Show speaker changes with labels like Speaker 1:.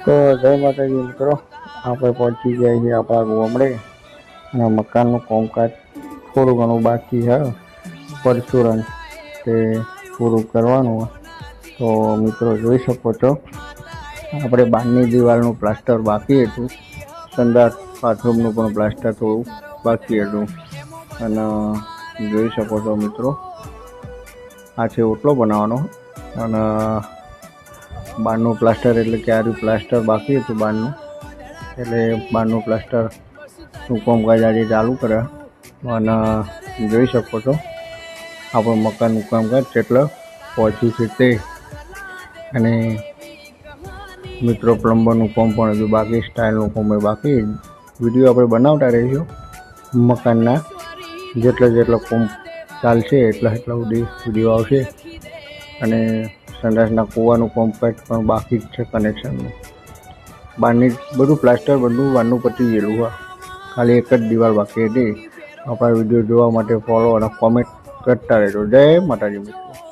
Speaker 1: તો જય માતાજી મિત્રો, આપણે પહોંચી ગયા છીએ આપણા ગામડે અને મકાનનું કામકાજ થોડું ઘણું બાકી છે. પરચુરણ તે પૂરું કરવાનું. તો મિત્રો જોઈ શકો છો, આપણે બહારની દિવાલનું પ્લાસ્ટર બાકી હતું, સંડાસ બાથરૂમનું પણ પ્લાસ્ટર થોડું બાકી હતું. અને જોઈ શકો છો મિત્રો, આ છે ઓટલો બનાવવાનો. અને બહારનું પ્લાસ્ટર એટલે કે આર્યું પ્લાસ્ટર બાકી હતું બહારનું, એટલે બહારનું પ્લાસ્ટરનું કામકાજ આજે ચાલુ કર્યા. અને જોઈ શકો છો આપણું મકાનનું કામકાજ કેટલું પહોંચ્યું છે તે. અને મિત્રો પ્લમ્બરનું કામ પણ હજુ બાકી, સ્ટાઇલનું કામ બાકી. વિડીયો આપણે બનાવતા રહીશું મકાનના, જેટલો કામ ચાલશે એટલા સુધી વિડીયો આવશે. અને સંડાસના કૂવાનું કામકાજ પણ બાકી જ છે, કનેક્શનનું. બહારની બધું પ્લાસ્ટર બધું બહારનું પતી ગયેલું હોય, ખાલી એક જ દિવાલ બાકી હતી. આપણા વિડીયો જોવા માટે ફોલો અને કોમેન્ટ કરતા રહેજો. જય માતાજી મિત્રો.